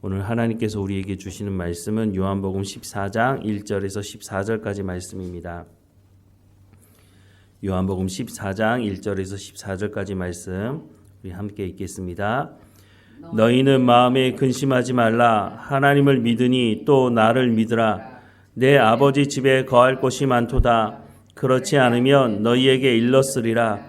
오늘 하나님께서 우리에게 주시는 말씀은 요한복음 14장 1절에서 14절까지 말씀입니다. 요한복음 14장 1절에서 14절까지 말씀 우리 함께 읽겠습니다. 너희는 마음에 근심하지 말라. 하나님을 믿으니 또 나를 믿으라. 내 아버지 집에 거할 곳이 많도다. 그렇지 않으면 너희에게 일렀으리라.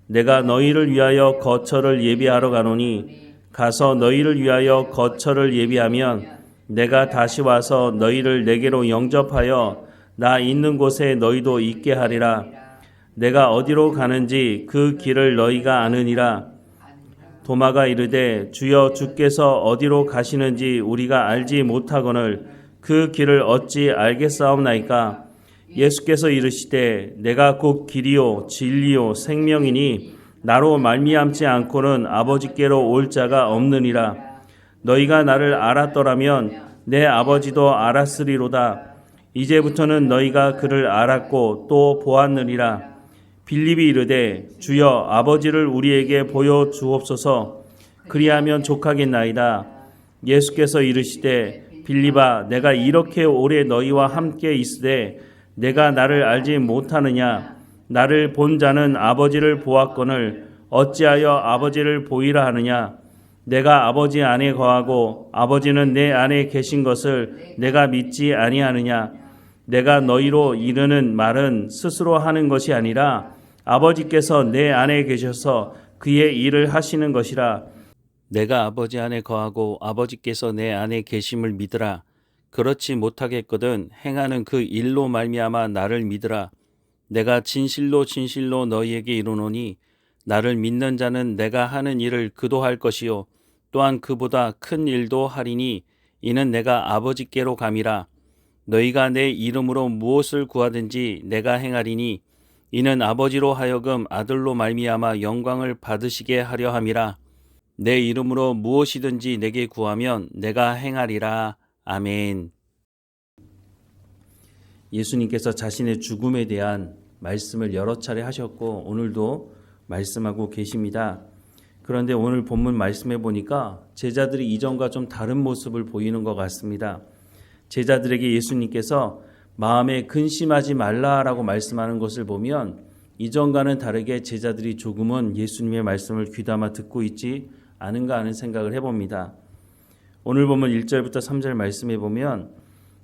내가 너희를 위하여 거처를 예비하러 가노니 가서 너희를 위하여 거처를 예비하면 내가 다시 와서 너희를 내게로 영접하여 나 있는 곳에 너희도 있게 하리라. 내가 어디로 가는지 그 길을 너희가 아느니라. 도마가 이르되 주여 주께서 어디로 가시는지 우리가 알지 못하거늘 그 길을 어찌 알겠사옵나이까. 예수께서 이르시되 내가 곧 길이요 진리요 생명이니 나로 말미암지 않고는 아버지께로 올 자가 없느니라. 너희가 나를 알았더라면 내 아버지도 알았으리로다. 이제부터는 너희가 그를 알았고 또 보았느니라. 빌립이 이르되 주여 아버지를 우리에게 보여 주옵소서. 그리하면 족하겠나이다. 예수께서 이르시되 빌립아 내가 이렇게 오래 너희와 함께 있으되 내가 나를 알지 못하느냐. 나를 본 자는 아버지를 보았거늘 어찌하여 아버지를 보이라 하느냐. 내가 아버지 안에 거하고 아버지는 내 안에 계신 것을 내가 믿지 아니하느냐. 내가 너희로 이르는 말은 스스로 하는 것이 아니라 아버지께서 내 안에 계셔서 그의 일을 하시는 것이라. 내가 아버지 안에 거하고 아버지께서 내 안에 계심을 믿으라. 그렇지 못하겠거든 행하는 그 일로 말미암아 나를 믿으라. 내가 진실로 진실로 너희에게 이르노니 나를 믿는 자는 내가 하는 일을 그도 할 것이요 또한 그보다 큰 일도 하리니 이는 내가 아버지께로 감이라. 너희가 내 이름으로 무엇을 구하든지 내가 행하리니 이는 아버지로 하여금 아들로 말미암아 영광을 받으시게 하려 함이라. 내 이름으로 무엇이든지 내게 구하면 내가 행하리라. 아멘. 예수님께서 자신의 죽음에 대한 말씀을 여러 차례 하셨고 오늘도 말씀하고 계십니다. 그런데 오늘 본문 말씀해 보니까 제자들이 이전과 좀 다른 모습을 보이는 것 같습니다. 제자들에게 예수님께서 마음에 근심하지 말라라고 말씀하는 것을 보면 이전과는 다르게 제자들이 조금은 예수님의 말씀을 귀담아 듣고 있지 않은가 하는 생각을 해봅니다. 오늘 본문 1절부터 3절 말씀해 보면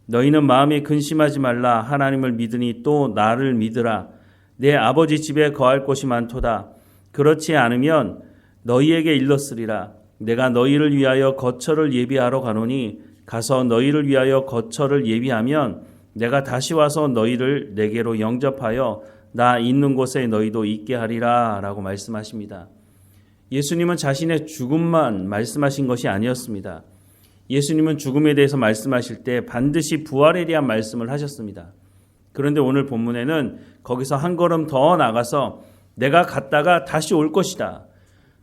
너희는 마음에 근심하지 말라. 하나님을 믿으니 또 나를 믿으라. 내 아버지 집에 거할 곳이 많도다. 그렇지 않으면 너희에게 일렀으리라. 내가 너희를 위하여 거처를 예비하러 가노니 가서 너희를 위하여 거처를 예비하면 내가 다시 와서 너희를 내게로 영접하여 나 있는 곳에 너희도 있게 하리라 라고 말씀하십니다. 예수님은 자신의 죽음만 말씀하신 것이 아니었습니다. 예수님은 죽음에 대해서 말씀하실 때 반드시 부활에 대한 말씀을 하셨습니다. 그런데 오늘 본문에는 거기서 한 걸음 더 나가서 내가 갔다가 다시 올 것이다.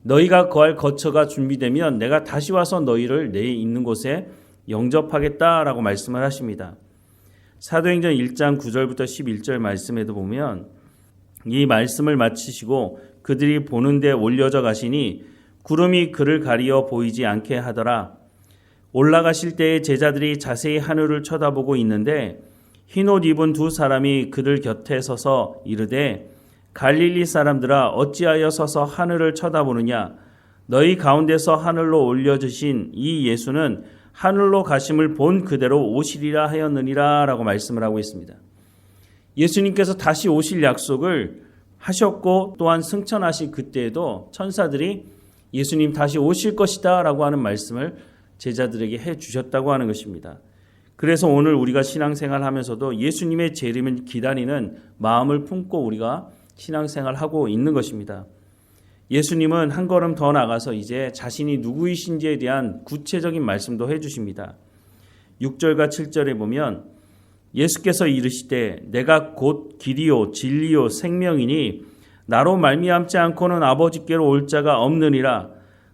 너희가 거할 거처가 준비되면 내가 다시 와서 너희를 내 있는 곳에 영접하겠다라고 말씀을 하십니다. 사도행전 1장 9절부터 11절 말씀에도 보면 이 말씀을 마치시고 그들이 보는 데 올려져 가시니 구름이 그를 가리어 보이지 않게 하더라. 올라가실 때에 제자들이 자세히 하늘을 쳐다보고 있는데 흰옷 입은 두 사람이 그들 곁에 서서 이르되 갈릴리 사람들아 어찌하여 서서 하늘을 쳐다보느냐. 너희 가운데서 하늘로 올려주신 이 예수는 하늘로 가심을 본 그대로 오시리라 하였느니라 라고 말씀을 하고 있습니다. 예수님께서 다시 오실 약속을 하셨고 또한 승천하신 그때에도 천사들이 예수님 다시 오실 것이다 라고 하는 말씀을 제자들에게 해 주셨다고 하는 것입니다. 그래서 오늘 우리가 신앙생활 하면서도 예수님의 재림을 기다리는 마음을 품고 우리가 신앙생활하고 있는 것입니다. 예수님은 한 걸음 더 나가서 이제 자신이 누구이신지에 대한 구체적인 말씀도 해주십니다. 6절과 7절에 보면 예수께서 이르시되 내가 곧 길이요 진리요 생명이니 나로 말미암지 않고는 아버지께로 올 자가 없느니라.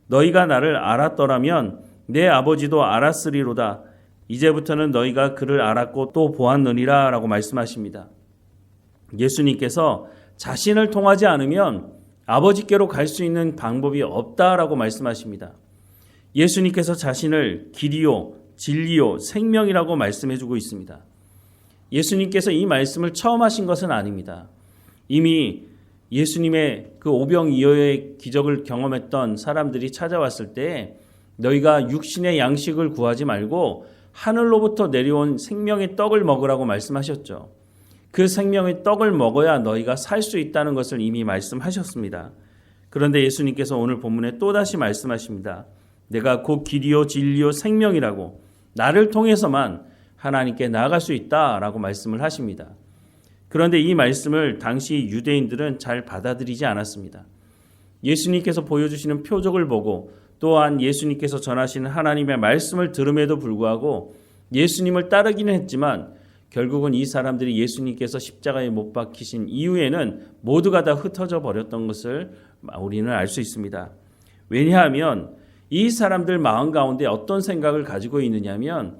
너희가 나를 알았더라면 내 아버지도 알았으리로다. 이제부터는 너희가 그를 알았고 또 보았느니라 라고 말씀하십니다. 예수님께서 자신을 통하지 않으면 아버지께로 갈 수 있는 방법이 없다라고 말씀하십니다. 예수님께서 자신을 길이요, 진리요, 생명이라고 말씀해주고 있습니다. 예수님께서 이 말씀을 처음 하신 것은 아닙니다. 이미 예수님의 그 오병이어의 기적을 경험했던 사람들이 찾아왔을 때 너희가 육신의 양식을 구하지 말고 하늘로부터 내려온 생명의 떡을 먹으라고 말씀하셨죠. 그 생명의 떡을 먹어야 너희가 살 수 있다는 것을 이미 말씀하셨습니다. 그런데 예수님께서 오늘 본문에 또다시 말씀하십니다. 내가 곧 길이요 진리요 생명이라고, 나를 통해서만 하나님께 나아갈 수 있다라고 말씀을 하십니다. 그런데 이 말씀을 당시 유대인들은 잘 받아들이지 않았습니다. 예수님께서 보여주시는 표적을 보고 또한 예수님께서 전하시는 하나님의 말씀을 들음에도 불구하고 예수님을 따르기는 했지만 결국은 이 사람들이 예수님께서 십자가에 못 박히신 이후에는 모두가 다 흩어져 버렸던 것을 우리는 알 수 있습니다. 왜냐하면 이 사람들 마음 가운데 어떤 생각을 가지고 있느냐면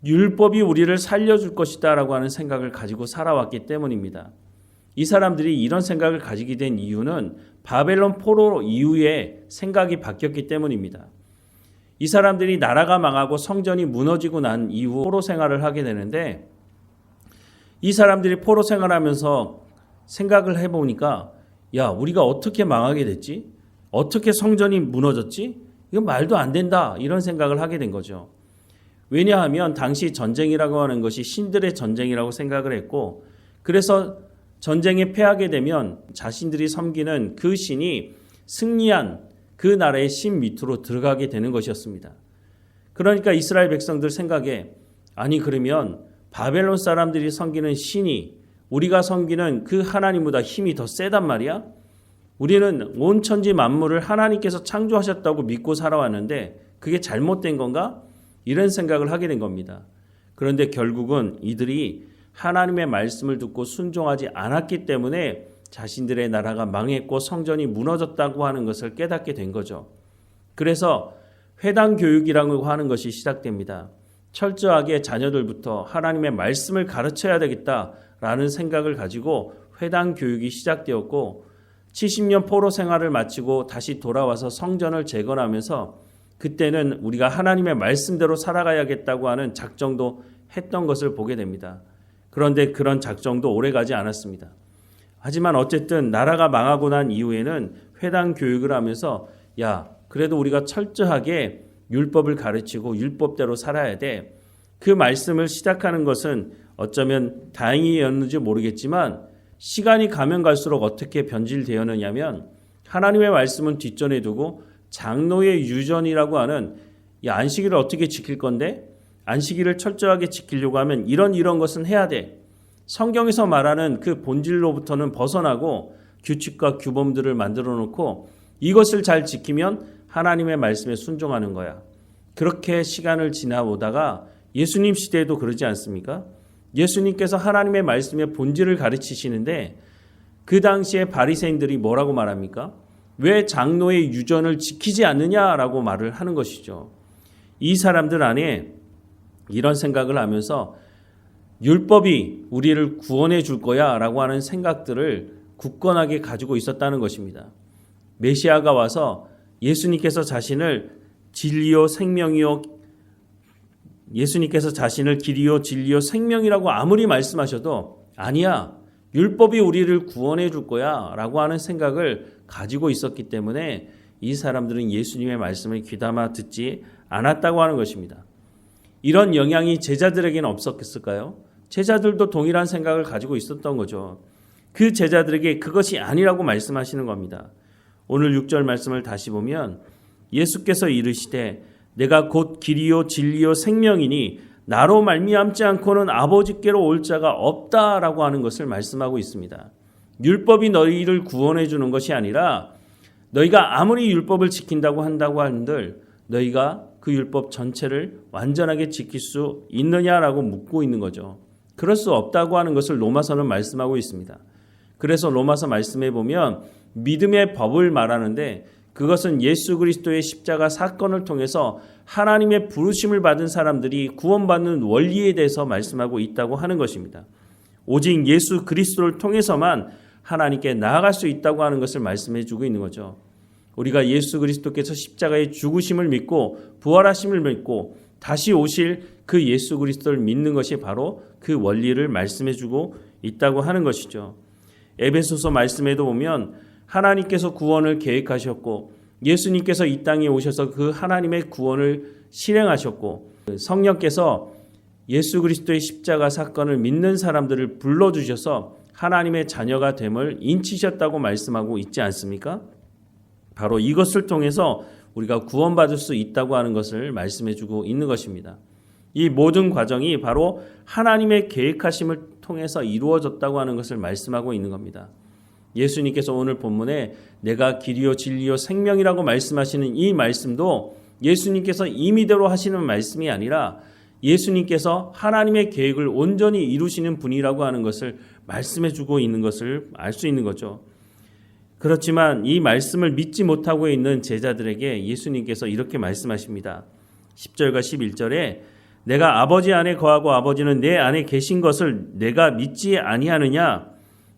율법이 우리를 살려줄 것이다 라고 하는 생각을 가지고 살아왔기 때문입니다. 이 사람들이 이런 생각을 가지게 된 이유는 바벨론 포로 이후에 생각이 바뀌었기 때문입니다. 이 사람들이 나라가 망하고 성전이 무너지고 난 이후 포로 생활을 하게 되는데 이 사람들이 포로 생활하면서 생각을 해보니까 야, 우리가 어떻게 망하게 됐지? 어떻게 성전이 무너졌지? 이건 말도 안 된다. 이런 생각을 하게 된 거죠. 왜냐하면 당시 전쟁이라고 하는 것이 신들의 전쟁이라고 생각을 했고 그래서 전쟁에 패하게 되면 자신들이 섬기는 그 신이 승리한 그 나라의 신 밑으로 들어가게 되는 것이었습니다. 그러니까 이스라엘 백성들 생각에 아니 그러면 바벨론 사람들이 섬기는 신이 우리가 섬기는 그 하나님보다 힘이 더 세단 말이야? 우리는 온 천지 만물을 하나님께서 창조하셨다고 믿고 살아왔는데 그게 잘못된 건가? 이런 생각을 하게 된 겁니다. 그런데 결국은 이들이 하나님의 말씀을 듣고 순종하지 않았기 때문에 자신들의 나라가 망했고 성전이 무너졌다고 하는 것을 깨닫게 된 거죠. 그래서 회당 교육이라고 하는 것이 시작됩니다. 철저하게 자녀들부터 하나님의 말씀을 가르쳐야 되겠다라는 생각을 가지고 회당 교육이 시작되었고 70년 포로 생활을 마치고 다시 돌아와서 성전을 재건하면서 그때는 우리가 하나님의 말씀대로 살아가야겠다고 하는 작정도 했던 것을 보게 됩니다. 그런데 그런 작정도 오래가지 않았습니다. 하지만 어쨌든 나라가 망하고 난 이후에는 회당 교육을 하면서 야, 그래도 우리가 철저하게 율법을 가르치고 율법대로 살아야 돼. 그 말씀을 시작하는 것은 어쩌면 다행이었는지 모르겠지만 시간이 가면 갈수록 어떻게 변질되었느냐면 하나님의 말씀은 뒷전에 두고 장로의 유전이라고 하는 이 안식일을 어떻게 지킬 건데 안식일을 철저하게 지키려고 하면 이런 것은 해야 돼. 성경에서 말하는 그 본질로부터는 벗어나고 규칙과 규범들을 만들어 놓고 이것을 잘 지키면 하나님의 말씀에 순종하는 거야. 그렇게 시간을 지나보다가 예수님 시대에도 그러지 않습니까? 예수님께서 하나님의 말씀의 본질을 가르치시는데 그 당시에 바리새인들이 뭐라고 말합니까? 왜 장로의 유전을 지키지 않느냐라고 말을 하는 것이죠. 이 사람들 안에 이런 생각을 하면서 율법이 우리를 구원해 줄 거야 라고 하는 생각들을 굳건하게 가지고 있었다는 것입니다. 메시아가 와서 예수님께서 자신을 진리요 생명이요 예수님께서 자신을 길이요 진리요 생명이라고 아무리 말씀하셔도 아니야, 율법이 우리를 구원해 줄 거야 라고 하는 생각을 가지고 있었기 때문에 이 사람들은 예수님의 말씀을 귀담아 듣지 않았다고 하는 것입니다. 이런 영향이 제자들에게는 없었을까요? 제자들도 동일한 생각을 가지고 있었던 거죠. 그 제자들에게 그것이 아니라고 말씀하시는 겁니다. 오늘 6절 말씀을 다시 보면 예수께서 이르시되 내가 곧 길이요 진리요 생명이니 나로 말미암지 않고는 아버지께로 올 자가 없다라고 하는 것을 말씀하고 있습니다. 율법이 너희를 구원해 주는 것이 아니라 너희가 아무리 율법을 지킨다고 한다고 한들 너희가 그 율법 전체를 완전하게 지킬 수 있느냐라고 묻고 있는 거죠. 그럴 수 없다고 하는 것을 로마서는 말씀하고 있습니다. 그래서 로마서 말씀해 보면 믿음의 법을 말하는데 그것은 예수 그리스도의 십자가 사건을 통해서 하나님의 부르심을 받은 사람들이 구원받는 원리에 대해서 말씀하고 있다고 하는 것입니다. 오직 예수 그리스도를 통해서만 하나님께 나아갈 수 있다고 하는 것을 말씀해 주고 있는 거죠. 우리가 예수 그리스도께서 십자가의 죽으심을 믿고 부활하심을 믿고 다시 오실 그 예수 그리스도를 믿는 것이 바로 그 원리를 말씀해주고 있다고 하는 것이죠. 에베소서 말씀에도 보면 하나님께서 구원을 계획하셨고 예수님께서 이 땅에 오셔서 그 하나님의 구원을 실행하셨고 성령께서 예수 그리스도의 십자가 사건을 믿는 사람들을 불러주셔서 하나님의 자녀가 됨을 인치셨다고 말씀하고 있지 않습니까? 바로 이것을 통해서 우리가 구원받을 수 있다고 하는 것을 말씀해주고 있는 것입니다. 이 모든 과정이 바로 하나님의 계획하심을 통해서 이루어졌다고 하는 것을 말씀하고 있는 겁니다. 예수님께서 오늘 본문에 내가 길이요 진리요 생명이라고 말씀하시는 이 말씀도 예수님께서 임의대로 하시는 말씀이 아니라 예수님께서 하나님의 계획을 온전히 이루시는 분이라고 하는 것을 말씀해주고 있는 것을 알 수 있는 거죠. 그렇지만 이 말씀을 믿지 못하고 있는 제자들에게 예수님께서 이렇게 말씀하십니다. 10절과 11절에 내가 아버지 안에 거하고 아버지는 내 안에 계신 것을 내가 믿지 아니하느냐?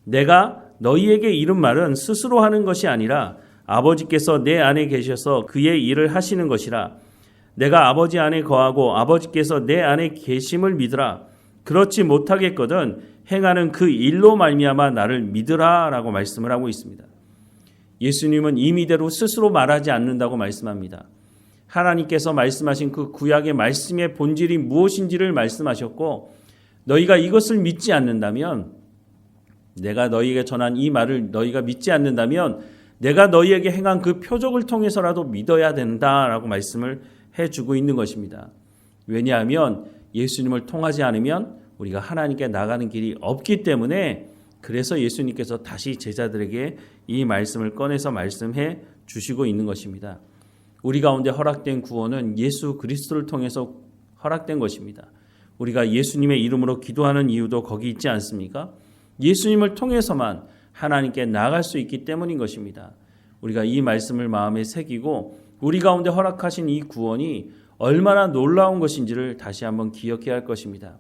내가 너희에게 이른 말은 스스로 하는 것이 아니라 아버지께서 내 안에 계셔서 그의 일을 하시는 것이라. 내가 아버지 안에 거하고 아버지께서 내 안에 계심을 믿으라. 그렇지 못하겠거든 행하는 그 일로 말미암아 나를 믿으라 라고 말씀을 하고 있습니다. 예수님은 임의대로 스스로 말하지 않는다고 말씀합니다. 하나님께서 말씀하신 그 구약의 말씀의 본질이 무엇인지를 말씀하셨고 너희가 이것을 믿지 않는다면 내가 너희에게 전한 이 말을 너희가 믿지 않는다면 내가 너희에게 행한 그 표적을 통해서라도 믿어야 된다라고 말씀을 해주고 있는 것입니다. 왜냐하면 예수님을 통하지 않으면 우리가 하나님께 나가는 길이 없기 때문에 그래서 예수님께서 다시 제자들에게 이 말씀을 꺼내서 말씀해 주시고 있는 것입니다. 우리 가운데 허락된 구원은 예수 그리스도를 통해서 허락된 것입니다. 우리가 예수님의 이름으로 기도하는 이유도 거기 있지 않습니까? 예수님을 통해서만 하나님께 나아갈 수 있기 때문인 것입니다. 우리가 이 말씀을 마음에 새기고 우리 가운데 허락하신 이 구원이 얼마나 놀라운 것인지를 다시 한번 기억해야 할 것입니다.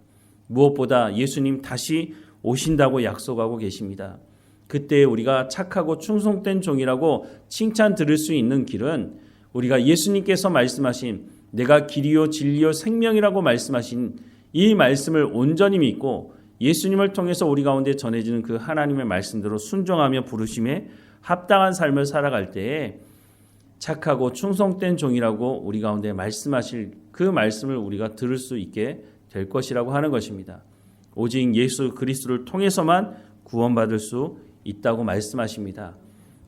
무엇보다 예수님 다시 오신다고 약속하고 계십니다. 그때 우리가 착하고 충성된 종이라고 칭찬 들을 수 있는 길은 우리가 예수님께서 말씀하신 내가 길이요 진리요 생명이라고 말씀하신 이 말씀을 온전히 믿고 예수님을 통해서 우리 가운데 전해지는 그 하나님의 말씀대로 순종하며 부르심에 합당한 삶을 살아갈 때에 착하고 충성된 종이라고 우리 가운데 말씀하실 그 말씀을 우리가 들을 수 있게 될 것이라고 하는 것입니다. 오직 예수 그리스도를 통해서만 구원받을 수 있다고 말씀하십니다.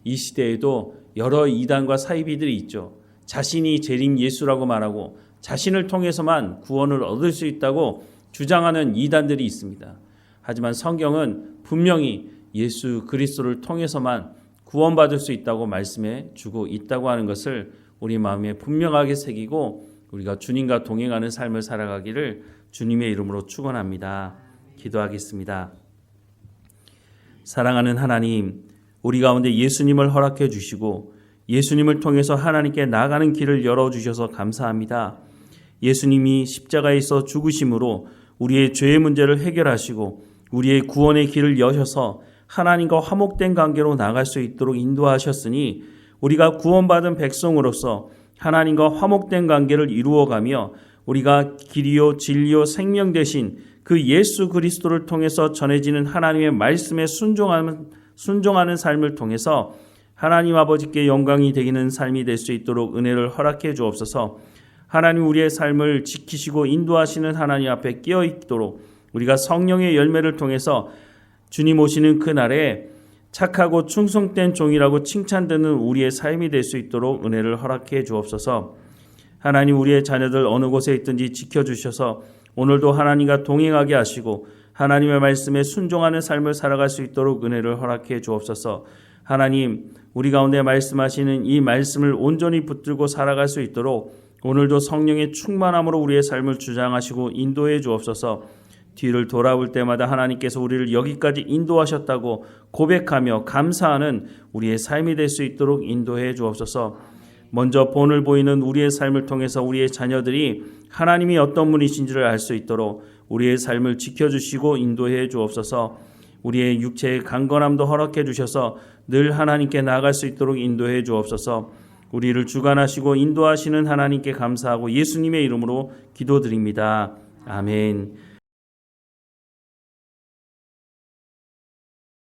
이 시대에도 여러 이단과 사이비들이 있죠. 자신이 재림 예수라고 말하고 자신을 통해서만 구원을 얻을 수 있다고 주장하는 이단들이 있습니다. 하지만 성경은 분명히 예수 그리스도를 통해서만 구원받을 수 있다고 말씀해 주고 있다고 하는 것을 우리 마음에 분명하게 새기고 우리가 주님과 동행하는 삶을 살아가기를 주님의 이름으로 축원합니다. 기도하겠습니다. 사랑하는 하나님, 우리 가운데 예수님을 허락해 주시고 예수님을 통해서 하나님께 나아가는 길을 열어주셔서 감사합니다. 예수님이 십자가에 있어 죽으심으로 우리의 죄의 문제를 해결하시고 우리의 구원의 길을 여셔서 하나님과 화목된 관계로 나갈 수 있도록 인도하셨으니 우리가 구원받은 백성으로서 하나님과 화목된 관계를 이루어가며 우리가 길이요 진리요 생명 되신 그 예수 그리스도를 통해서 전해지는 하나님의 말씀에 순종하는 삶을 통해서 하나님 아버지께 영광이 되기는 삶이 될 수 있도록 은혜를 허락해 주옵소서. 하나님 우리의 삶을 지키시고 인도하시는 하나님 앞에 끼어 있도록 우리가 성령의 열매를 통해서 주님 오시는 그날에 착하고 충성된 종이라고 칭찬되는 우리의 삶이 될 수 있도록 은혜를 허락해 주옵소서. 하나님 우리의 자녀들 어느 곳에 있든지 지켜주셔서 오늘도 하나님과 동행하게 하시고 하나님의 말씀에 순종하는 삶을 살아갈 수 있도록 은혜를 허락해 주옵소서. 하나님 우리 가운데 말씀하시는 이 말씀을 온전히 붙들고 살아갈 수 있도록 오늘도 성령의 충만함으로 우리의 삶을 주장하시고 인도해 주옵소서. 뒤를 돌아볼 때마다 하나님께서 우리를 여기까지 인도하셨다고 고백하며 감사하는 우리의 삶이 될 수 있도록 인도해 주옵소서. 먼저 본을 보이는 우리의 삶을 통해서 우리의 자녀들이 하나님이 어떤 분이신지를 알 수 있도록 우리의 삶을 지켜주시고 인도해 주옵소서. 우리의 육체의 강건함도 허락해 주셔서 늘 하나님께 나아갈 수 있도록 인도해 주옵소서. 우리를 주관하시고 인도하시는 하나님께 감사하고 예수님의 이름으로 기도드립니다. 아멘.